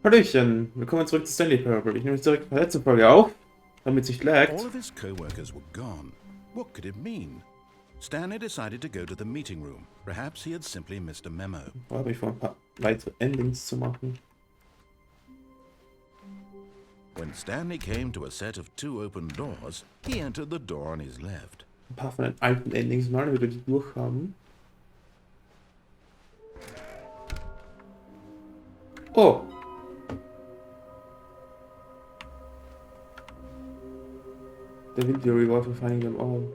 Hallöchen, willkommen zurück zu Stanley Parable. Ich nehme jetzt direkt die letzte Folge auf, damit es nicht laggt. All of his co-workers were gone. What could it mean? Stanley decided to go to the meeting room. Perhaps he had simply missed a memo. Da habe ich vor, ein paar weitere Endings zu machen. When Stanley came to a set of 2 open doors, he entered the door on his left. Ein paar von den alten Endings mal wieder die durchhaben. Oh! The video reward for finding them all.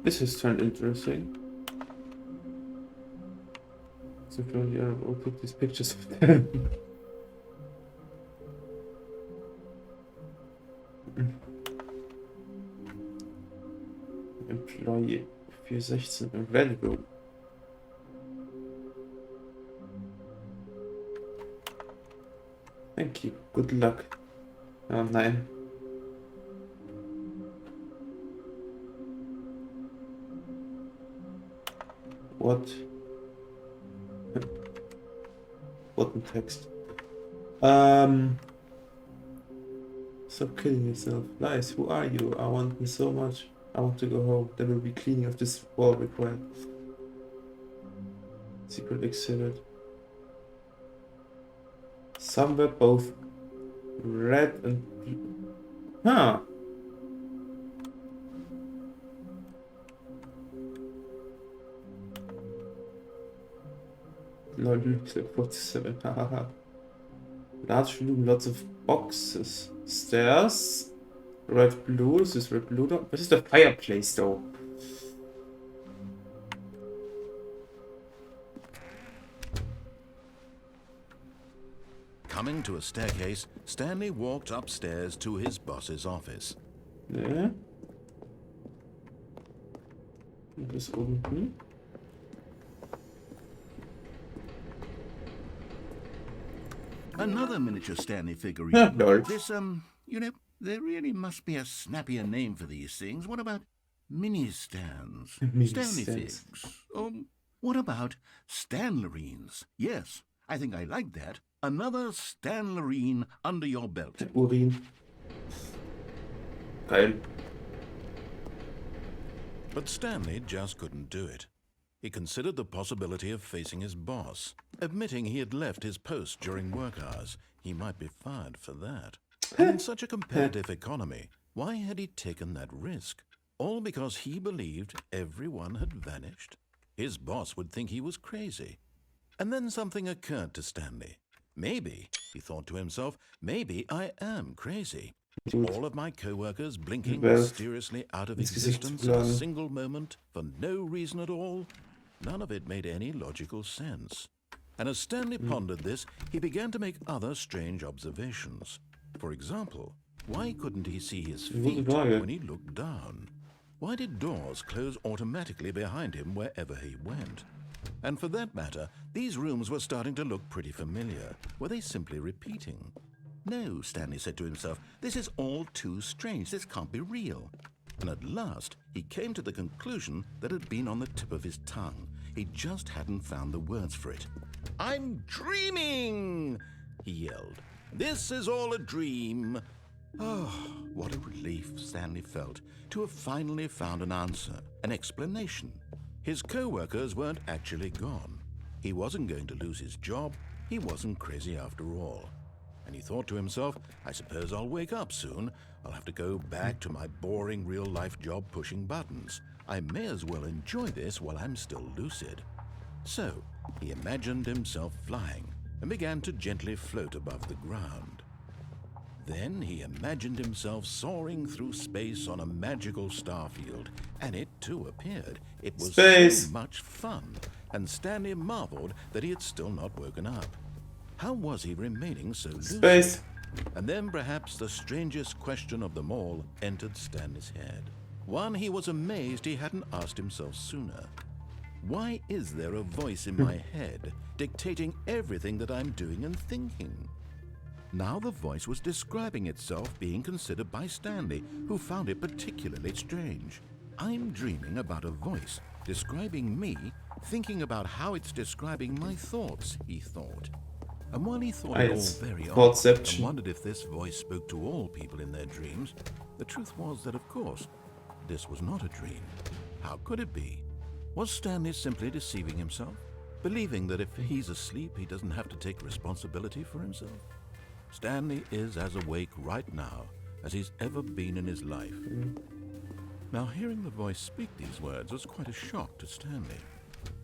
This has turned interesting. So we'll put these pictures of them. Employee 416 available. Thank you. Good luck. Oh nein. What? What in text? Stop killing yourself. Lies, who are you? I want me so much. I want to go home. There will be cleaning of this wall required. Secret exhibit. Somewhere both red and blue. Huh. Lol, looks like 47. Hahaha. Large room, lots of boxes. Stairs. Red blue. This is red blue. What is the fireplace though? Coming to a staircase, Stanley walked upstairs to his boss's office. Yeah. Bis unten. Another miniature Stanley figurine. Yeah, lol. This, you know, there really must be a snappier name for these things. What about mini-stands? Mini Stanley stands. figs. What about Stanlerines? Yes, I think I like that. Another Stanlerine under your belt. Urin. Geil. But Stanley just couldn't do it. He considered the possibility of facing his boss. Admitting he had left his post during work hours, he might be fired for that. And in such a competitive economy, why had he taken that risk? All because he believed everyone had vanished? His boss would think he was crazy. And then something occurred to Stanley. Maybe, he thought to himself, maybe I am crazy. All of my co-workers blinking mysteriously out of existence in a single moment for no reason at all. None of it made any logical sense. And as Stanley pondered this, he began to make other strange observations. For example, why couldn't he see his feet when he looked down? Why did doors close automatically behind him wherever he went? And for that matter, these rooms were starting to look pretty familiar. Were they simply repeating? No, Stanley said to himself, this is all too strange. This can't be real. And at last, he came to the conclusion that had been on the tip of his tongue. He just hadn't found the words for it. I'm dreaming, he yelled. This is all a dream. Oh, what a relief Stanley felt to have finally found an answer, an explanation. His co-workers weren't actually gone. He wasn't going to lose his job. He wasn't crazy after all. And he thought to himself, I suppose I'll wake up soon. I'll have to go back to my boring real-life job pushing buttons. I may as well enjoy this while I'm still lucid. So, he imagined himself flying and began to gently float above the ground. Then he imagined himself soaring through space on a magical starfield, and it too appeared. It was so much fun, and Stanley marveled that he had still not woken up. How was he remaining so lucid? And then perhaps the strangest question of them all entered Stanley's head. One he was amazed he hadn't asked himself sooner. Why is there a voice in my head dictating everything that I'm doing and thinking? Now the voice was describing itself being considered by Stanley, who found it particularly strange. I'm dreaming about a voice Describing me, thinking about how it's describing my thoughts, he thought. And while he thought it all very odd and wondered if this voice spoke to all people in their dreams, the truth was that, of course, this was not a dream. How could it be? Was Stanley simply deceiving himself, believing that if he's asleep, he doesn't have to take responsibility for himself? Stanley is as awake right now as he's ever been in his life. Now, hearing the voice speak these words was quite a shock to Stanley.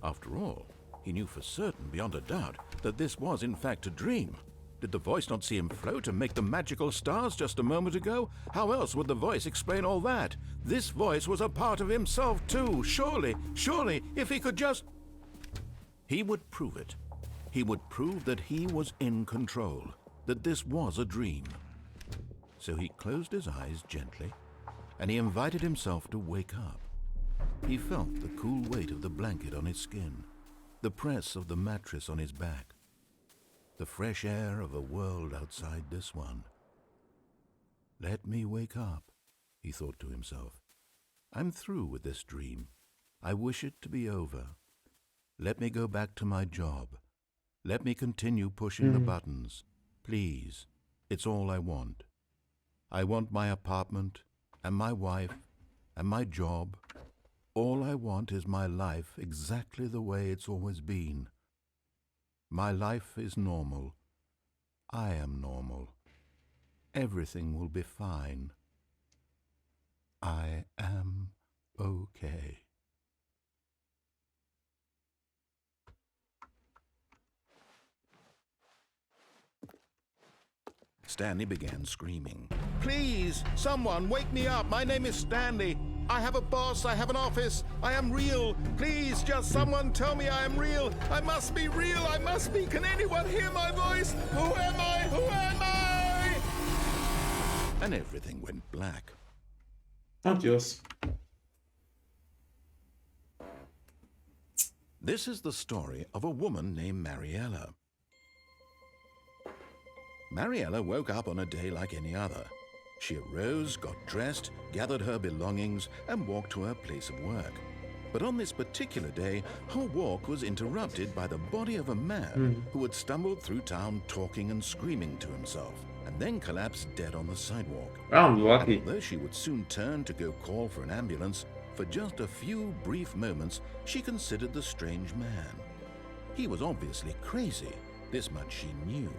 After all, he knew for certain, beyond a doubt, that this was in fact a dream. Did the voice not see him float and make the magical stars just a moment ago? How else would the voice explain all that? This voice was a part of himself too. Surely, if he could just... He would prove it. He would prove that he was in control, that this was a dream. So he closed his eyes gently, and he invited himself to wake up. He felt the cool weight of the blanket on his skin, the press of the mattress on his back, the fresh air of a world outside this one. Let me wake up, he thought to himself. I'm through with this dream. I wish it to be over. Let me go back to my job. Let me continue pushing the buttons. Please, it's all I want. I want my apartment and my wife and my job. All I want is my life exactly the way it's always been. My life is normal. I am normal. Everything will be fine. I am okay. Stanley began screaming. Please, someone, wake me up. My name is Stanley. I have a boss. I have an office. I am real. Please, just someone tell me I am real. I must be real. I must be. Can anyone hear my voice? Who am I? Who am I? And everything went black. Adios. This is the story of a woman named Mariella. Mariella woke up on a day like any other. She arose, got dressed, gathered her belongings, and walked to her place of work. But on this particular day, her walk was interrupted by the body of a man who had stumbled through town talking and screaming to himself, and then collapsed dead on the sidewalk. I'm lucky. And although she would soon turn to go call for an ambulance, for just a few brief moments, she considered the strange man. He was obviously crazy. This much she knew.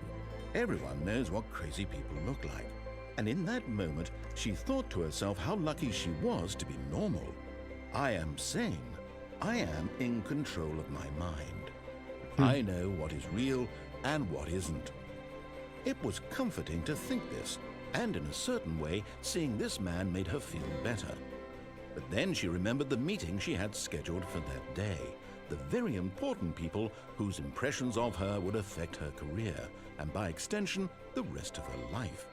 Everyone knows what crazy people look like. And in that moment, she thought to herself how lucky she was to be normal. I am sane. I am in control of my mind. I know what is real and what isn't. It was comforting to think this, and in a certain way, seeing this man made her feel better. But then she remembered the meeting she had scheduled for that day, the very important people whose impressions of her would affect her career, and by extension, the rest of her life.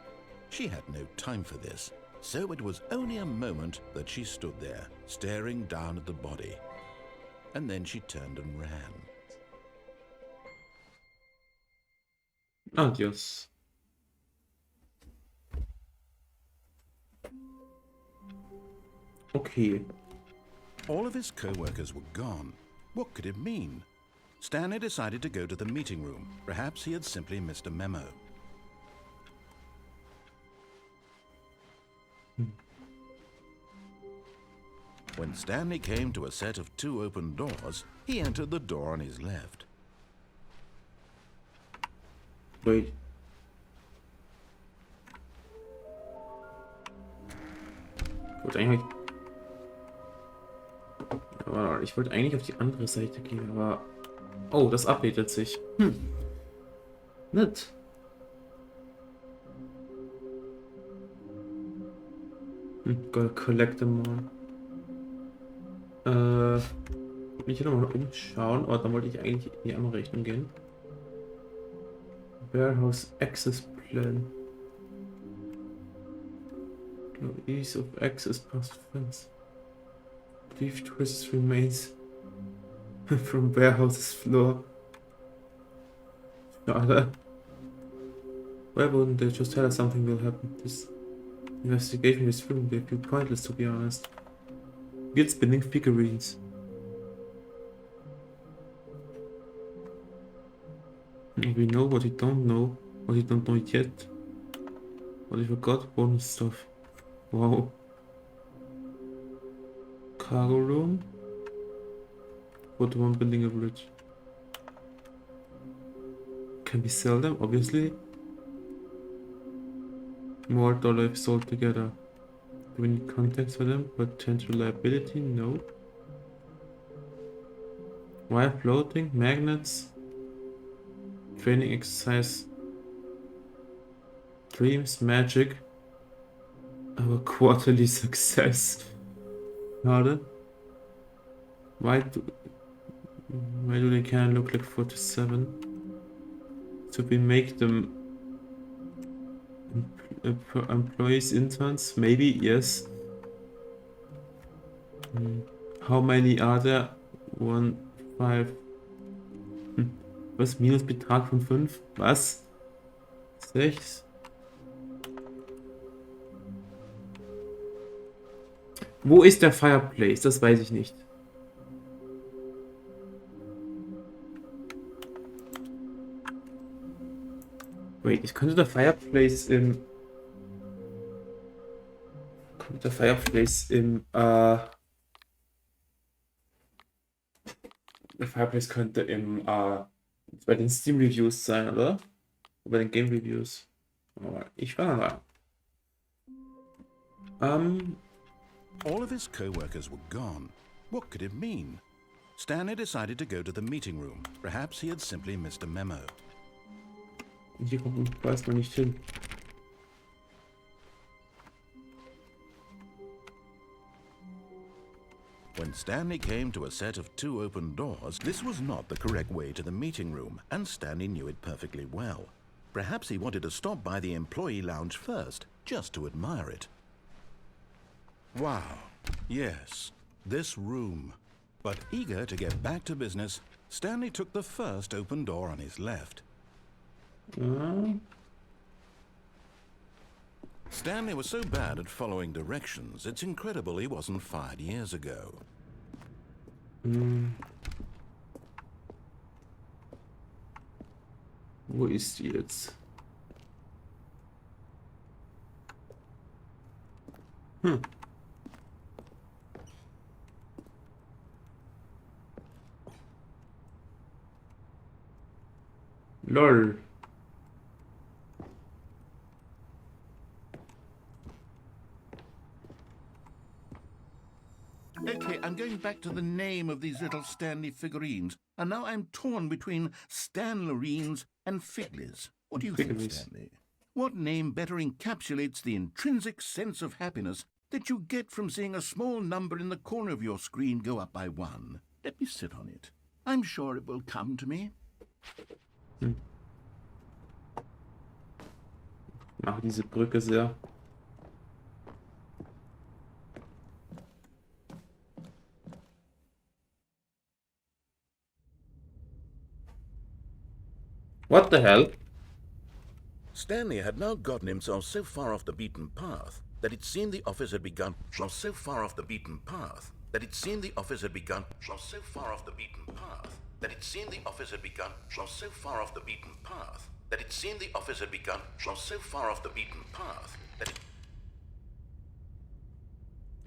She had no time for this, so it was only a moment that she stood there, staring down at the body. And then she turned and ran. Adios. Okay. All of his co-workers were gone. What could it mean? Stanley decided to go to the meeting room. Perhaps he had simply missed a memo. When Stanley came to a set of 2 open doors, he entered the door on his left. Wait. Ich wollte eigentlich auf die andere Seite gehen, aber... Oh, das updatet sich. Nett. Gotta collect them all. Ich will nochmal umschauen, aber dann wollte ich eigentlich in die andere Richtung gehen. Warehouse Access Plan. No ease of access past fence. Brief traces remains from warehouse's floor. Schade. Why wouldn't they just tell us something will happen? This investigation is through. They feel pointless, to be honest. Weird spinning figurines. We know what we don't know. What we don't know yet. What we forgot. Bonus stuff. Wow. Cargo room. Photo one building a bridge. Can we sell them? Obviously. More dollar if sold together. Do we need contacts for them? Potential liability? No. Wire floating? Magnets? Training exercise? Dreams? Magic? Our quarterly success. Schade. Why do they kind of look like 47? So we make them employees, interns? Maybe, yes. How many are there? 1, 5. Was? Minusbetrag von 5? Was? 6? Wo ist der Fireplace? Das weiß ich nicht. Wait, ich könnte der Fireplace im... Der Fireplace könnte im... bei den Steam Reviews sein, oder? Bei den Game Reviews. Ich war da. All of his co-workers were gone. What could it mean? Stanley decided to go to the meeting room. Perhaps he had simply missed a memo. Hier weiß man nicht hin. When Stanley came to a set of 2 open doors, this was not the correct way to the meeting room, and Stanley knew it perfectly well. Perhaps he wanted to stop by the employee lounge first, just to admire it. Wow, yes, this room. But eager to get back to business, Stanley took the first open door on his left. Stanley was so bad at following directions, it's incredible he wasn't fired years ago. Wo ist die jetzt? LOL. Okay, I'm going back to the name of these little Stanley figurines, and now I'm torn between Stanlerines and Figlies. What do you think, Stanley? What name better encapsulates the intrinsic sense of happiness that you get from seeing a small number in the corner of your screen go up by 1? Let me sit on it. I'm sure it will come to me. Mach diese Brücke sehr. What the hell? Stanley had now gotten himself so far off the beaten path that it seemed the office had begun. So far off the beaten path that it seemed the office had begun. So far off the beaten path that it seemed the office had begun. So far off the beaten path that it seemed the office had begun. So far off the beaten path that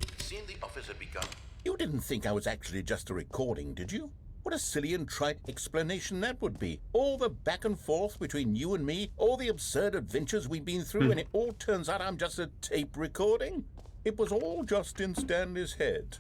it seemed the office had begun. You didn't think I was actually just a recording, did you? What a silly and trite explanation that would be. All the back and forth between you and me, all the absurd adventures we've been through, and it all turns out I'm just a tape recording? It was all just in Stanley's head.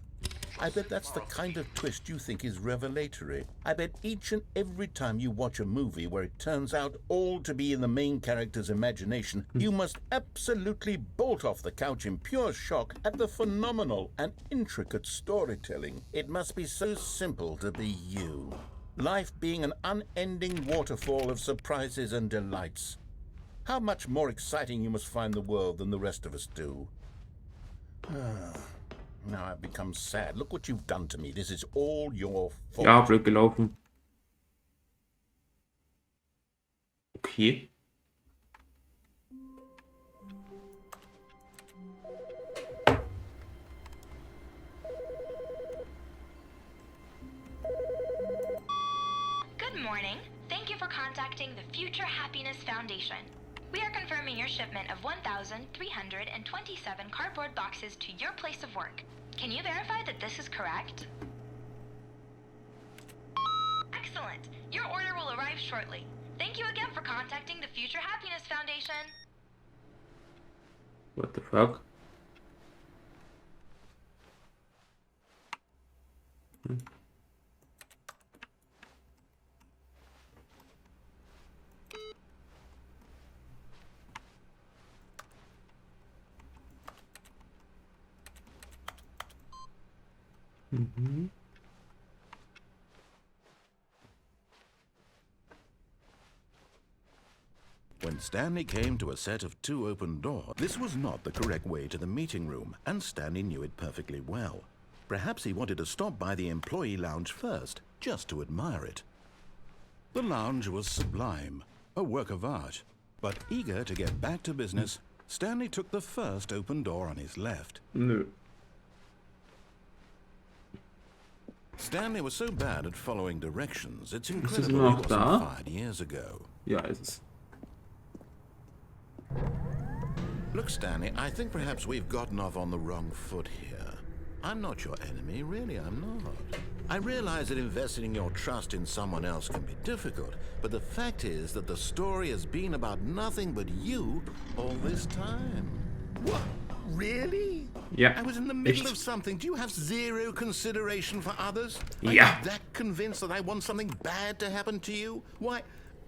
I bet that's the kind of twist you think is revelatory. I bet each and every time you watch a movie where it turns out all to be in the main character's imagination, you must absolutely bolt off the couch in pure shock at the phenomenal and intricate storytelling. It must be so simple to be you. Life being an unending waterfall of surprises and delights. How much more exciting you must find the world than the rest of us do. Now I've become sad. Look what you've done to me. This is all your fault. Ja, blöd gelaufen. Okay. Good morning. Thank Thank you for contacting the Future Happiness Foundation. We are confirming your shipment of 1,327 cardboard boxes to your place of work. Can you verify that this is correct? Excellent. Your order will arrive shortly. Thank you again for contacting the Future Happiness Foundation. What the fuck? When Stanley came to a set of 2 open doors, this was not the correct way to the meeting room, and Stanley knew it perfectly well. Perhaps he wanted to stop by the employee lounge first, just to admire it. The lounge was sublime, a work of art. But eager to get back to business, Stanley took the first open door on his left. Nö. Stanley was so bad at following directions, it's es incredible he noch wasn't da? fired years ago. Ja, ist es. Look, Stanley, I think perhaps we've gotten off on the wrong foot here. I'm not your enemy, really, I'm not. I realize that investing your trust in someone else can be difficult, but the fact is that the story has been about nothing but you all this time. What? Really? Ja, I was in the middle echt. of something. Do you have zero consideration for others? Ja. Are you that convinced that I want something bad to happen to you? Why,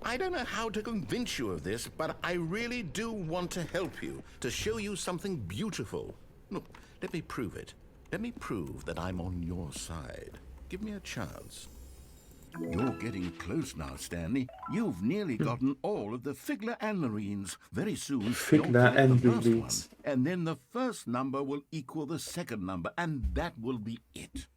I don't know how to convince you of this, but I really do want to help you, to show you something beautiful. Look, let me prove it. Let me prove that I'm on your side. Give me a chance. You're getting close now, Stanley. You've nearly gotten all of the Figler and Marines. Very soon, you'll Figler get and the first Marines. one. And then the first number will equal the second number, and that will be it.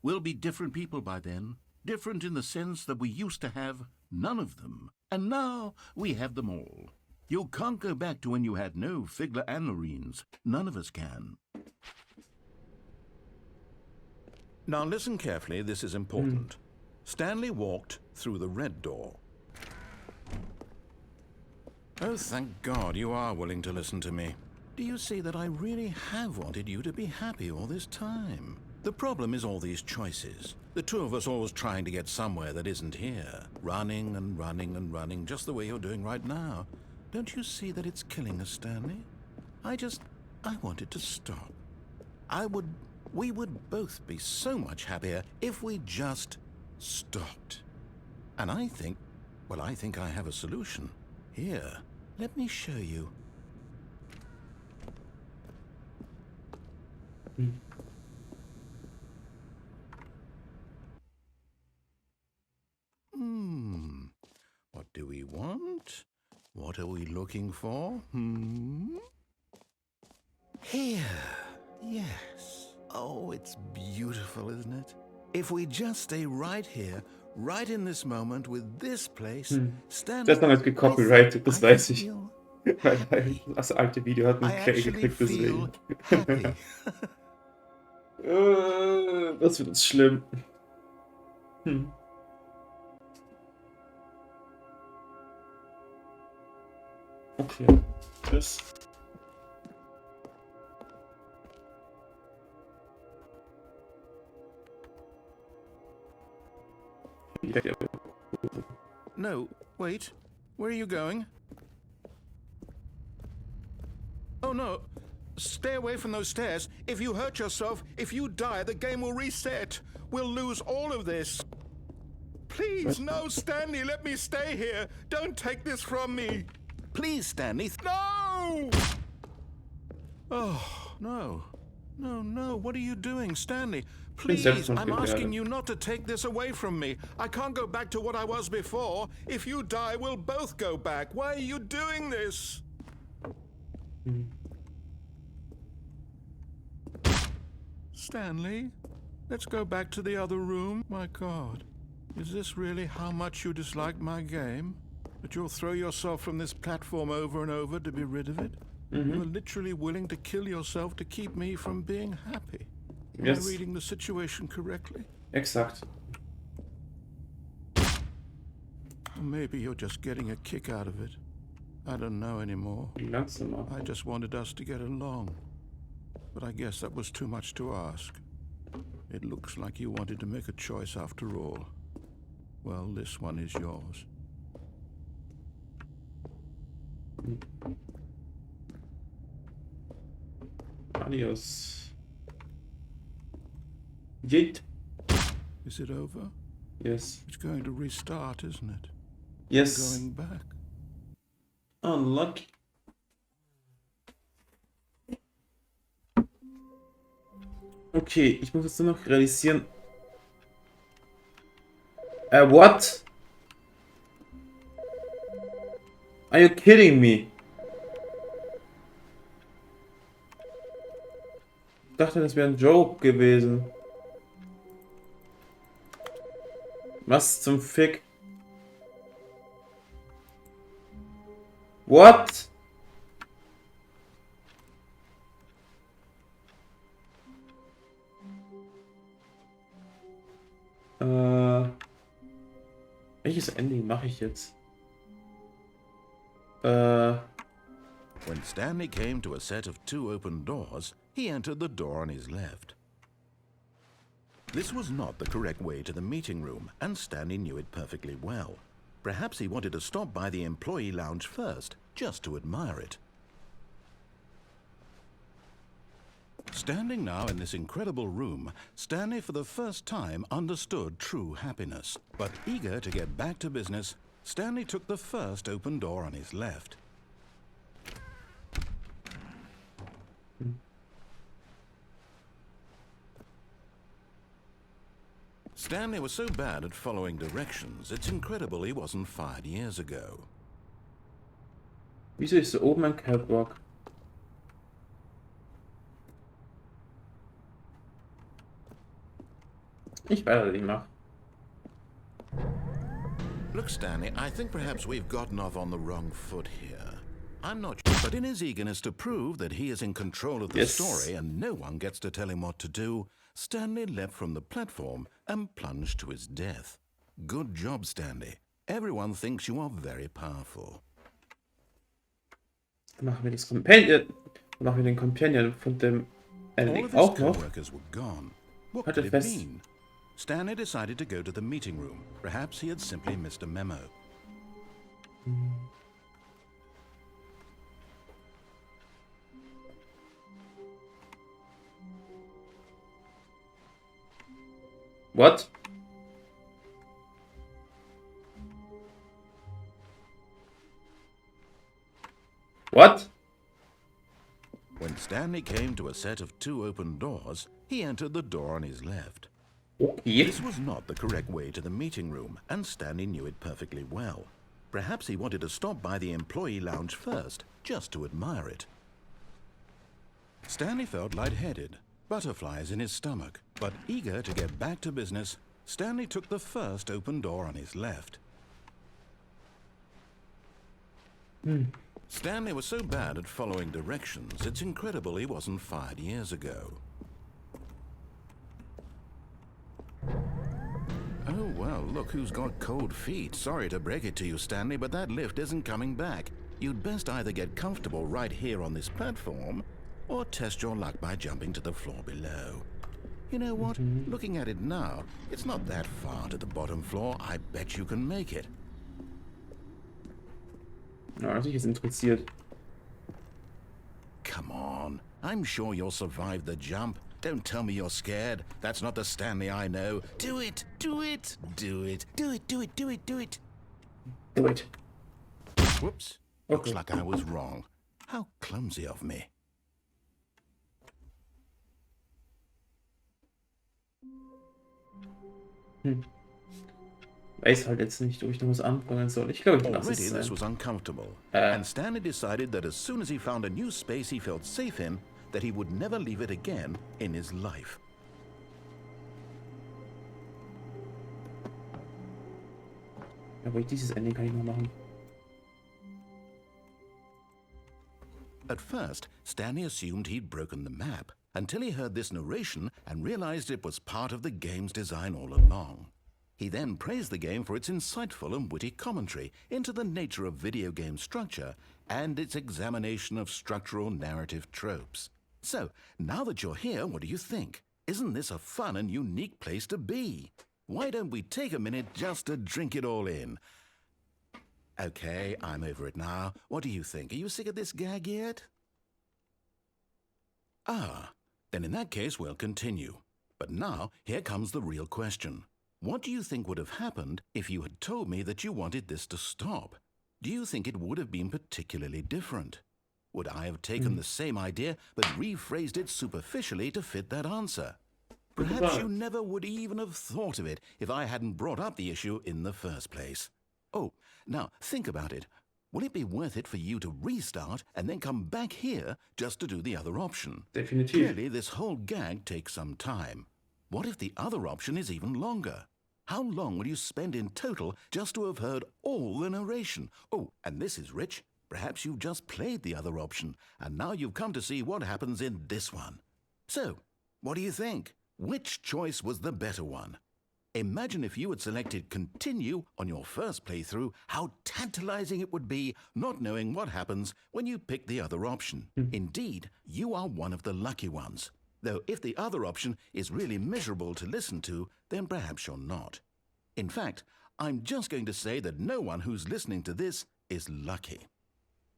We'll be different people by then. Different in the sense that we used to have none of them. And now we have them all. You can't go back to when you had no Figler and Marines. None of us can. Now listen carefully, this is important. Stanley walked through the red door. Oh, thank God you are willing to listen to me. Do you see that I really have wanted you to be happy all this time? The problem is all these choices. The two of us always trying to get somewhere that isn't here. Running and running and running, just the way you're doing right now. Don't you see that it's killing us, Stanley? I want it to stop. We would both be so much happier if we just stopped. And I think I have a solution. Here, let me show you. What do we want? What are we looking for? Here. Yes. Oh, it's beautiful, isn't it? If we just stay right here, right in this moment with this place, stand. Das ist noch nicht gecopyrightet, das weiß ich. Weil das alte Video hat einen Craig gekriegt, deswegen. Das wird jetzt schlimm. Okay, tschüss. No, wait. Where are you going? Oh no. Stay away from those stairs. If you hurt yourself, if you die, the game will reset. We'll lose all of this. Please, no, Stanley, let me stay here. Don't take this from me. Please, Stanley. No! Oh, no. No, what are you doing, Stanley? Please, I'm asking you not to take this away from me. I can't go back to what I was before. If you die, we'll both go back. Why are you doing this? Stanley, let's go back to the other room. My God, is this really how much you dislike my game? That you'll throw yourself from this platform over and over to be rid of it? You're literally willing to kill yourself to keep me from being happy. Am I reading the situation correctly? Exakt. Or maybe you're just getting a kick out of it. I don't know anymore. Langsamer. I just wanted us to get along. But I guess that was too much to ask. It looks like you wanted to make a choice after all. Well, this one is yours. Adios. Yeet. Is it over? Yes. It's going to restart, isn't it? Yes. Going back. Unlucky. Okay, ich muss jetzt nur noch realisieren. What? Are you kidding me? Ich dachte, das wäre ein Joke gewesen. Was zum Fick? What? Welches Ending mache ich jetzt? When Stanley came to a set of 2 open doors, he entered the door on his left. This was not the correct way to the meeting room, and Stanley knew it perfectly well. Perhaps he wanted to stop by the employee lounge first, just to admire it. Standing now in this incredible room, Stanley for the first time understood true happiness. But eager to get back to business, Stanley took the first open door on his left. Stanley was so bad at following directions, it's incredible he wasn't fired years ago. Wieso ist da oben ein Catwalk? Ich weiß, was ich mache. Look, Stanley, I think perhaps we've gotten off on the wrong foot here. I'm not sure, but in his eagerness to prove that he is in control of the story and no one gets to tell him what to do, Stanley leapt from the platform and plunged to his death. Good job, Stanley. Everyone thinks you are very powerful. Dann machen wir das Companion. Dann machen wir den Companion von dem All Ending of his auch noch. co-workers were gone. What Halt could it it fest. mean? Stanley decided to go to the meeting room. Perhaps he had simply missed a memo. What? What? When Stanley came to a set of 2 open doors, he entered the door on his left. Okay. This was not the correct way to the meeting room, and Stanley knew it perfectly well. Perhaps he wanted to stop by the employee lounge first, just to admire it. Stanley felt lightheaded, butterflies in his stomach, but eager to get back to business, Stanley took the first open door on his left. Stanley was so bad at following directions, it's incredible he wasn't fired years ago. Oh, well, look who's got cold feet. Sorry to break it to you, Stanley, but that lift isn't coming back. You'd best either get comfortable right here on this platform, or test your luck by jumping to the floor below. You know what? Looking at it now, it's not that far to the bottom floor. I bet you can make it. Ja, natürlich ist interessiert. Come on. I'm sure you'll survive the jump. Don't tell me you're scared. That's not the Stanley I know. Do it! Do it! Do it! Do it! Do it! Do it! Do it! Do it. Whoops. Looks like I was wrong. How clumsy of me. Weiß halt jetzt nicht, ob ich noch was anfangen soll. Ich glaube, ich lasse Already es this sein. was uncomfortable, and Stanley decided that as soon as he found a new space he felt safe in, that he would never leave it again in his life. Aber dieses Ending kann ich noch machen. At first, Stanley assumed he'd broken the map, until he heard this narration and realized it was part of the game's design all along. He then praised the game for its insightful and witty commentary into the nature of video game structure and its examination of structural narrative tropes. So, now that you're here, what do you think? Isn't this a fun and unique place to be? Why don't we take a minute just to drink it all in? Okay, I'm over it now. What do you think? Are you sick of this gag yet? Ah, then in that case we'll continue. But now, here comes the real question. What do you think would have happened if you had told me that you wanted this to stop? Do you think it would have been particularly different? Would I have taken the same idea but rephrased it superficially to fit that answer? Perhaps you never would even have thought of it if I hadn't brought up the issue in the first place. Oh, now think about it. Will it be worth it for you to restart and then come back here just to do the other option? Definitiv. Clearly, this whole gag takes some time. What if the other option is even longer? How long will you spend in total just to have heard all the narration? Oh, and this is rich. Perhaps you've just played the other option, and now you've come to see what happens in this one. So, what do you think? Which choice was the better one? Imagine if you had selected Continue on your first playthrough, how tantalizing it would be not knowing what happens when you pick the other option. Indeed, you are one of the lucky ones. Though if the other option is really miserable to listen to, then perhaps you're not. In fact, I'm just going to say that no one who's listening to this is lucky.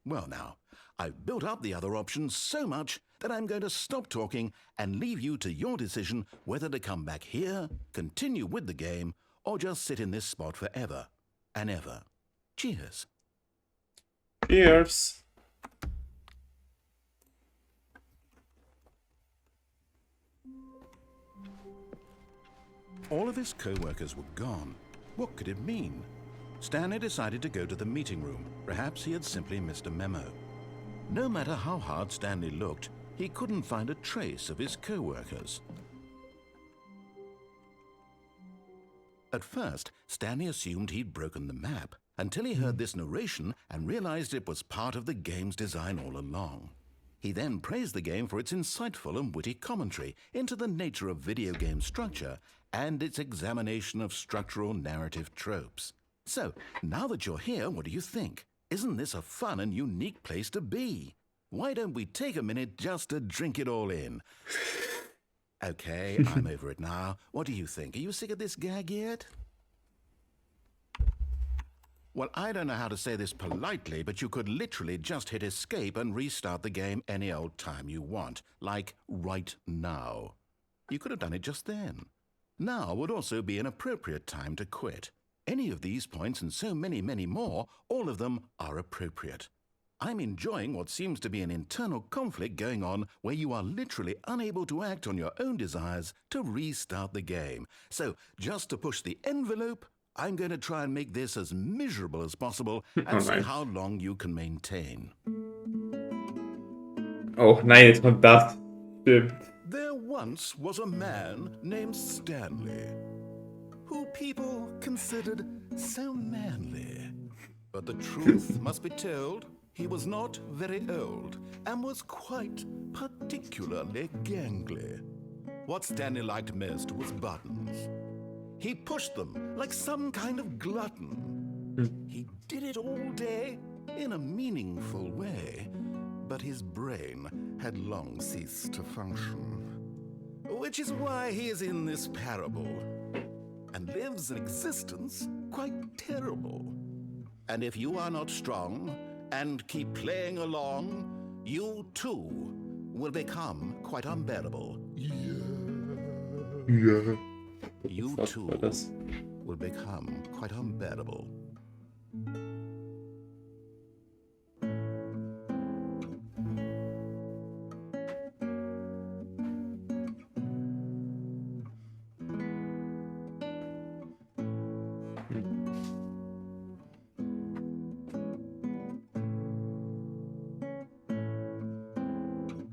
Well now, I've built up the other option so much that I'm going to stop talking and leave you to your decision whether to come back here, continue with the game, or just sit in this spot forever and ever. Cheers. Cheers. All of his co-workers were gone. What could it mean? Stanley decided to go to the meeting room. Perhaps he had simply missed a memo. No matter how hard Stanley looked, he couldn't find a trace of his co-workers. At first, Stanley assumed he'd broken the map, until he heard this narration and realized it was part of the game's design all along. He then praised the game for its insightful and witty commentary into the nature of video game structure and its examination of structural narrative tropes. So, now that you're here, what do you think? Isn't this a fun and unique place to be? Why don't we take a minute just to drink it all in? Okay, I'm over it now. What do you think? Are you sick of this gag yet? Well, I don't know how to say this politely, but you could literally just hit escape and restart the game any old time you want, like right now. You could have done it just then. Now would also be an appropriate time to quit. Any of these points and so many, many more, all of them are appropriate. I'm enjoying what seems to be an internal conflict going on where you are literally unable to act on your own desires to restart the game. So, just to push the envelope, I'm going to try and make this as miserable as possible and see how long you can maintain. Oh nein, jetzt kommt das. Stimmt. There once was a man named Stanley, who people considered so manly. But the truth must be told, he was not very old and was quite particularly gangly. What Stanley liked most was buttons. He pushed them like some kind of glutton. He did it all day in a meaningful way, but his brain had long ceased to function. Which is why he is in this parable and lives an existence quite terrible. And if you are not strong and keep playing along, you too will become quite unbearable. Ja. You too will become quite unbearable.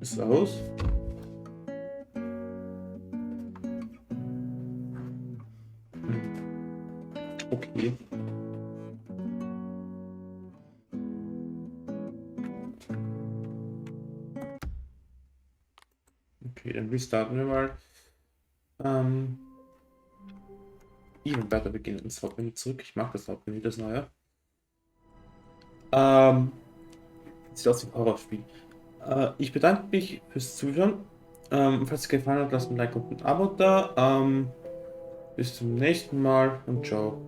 Ist aus? Okay. Okay, dann restarten wir mal. even better. Wir gehen ins Hauptmenü zurück. Ich mag das Hauptmenü, das neue. Sieht aus wie ein Horrorspiel. Ich bedanke mich fürs Zuschauen. Falls es gefallen hat, lasst ein Like und ein Abo da. Bis zum nächsten Mal und ciao.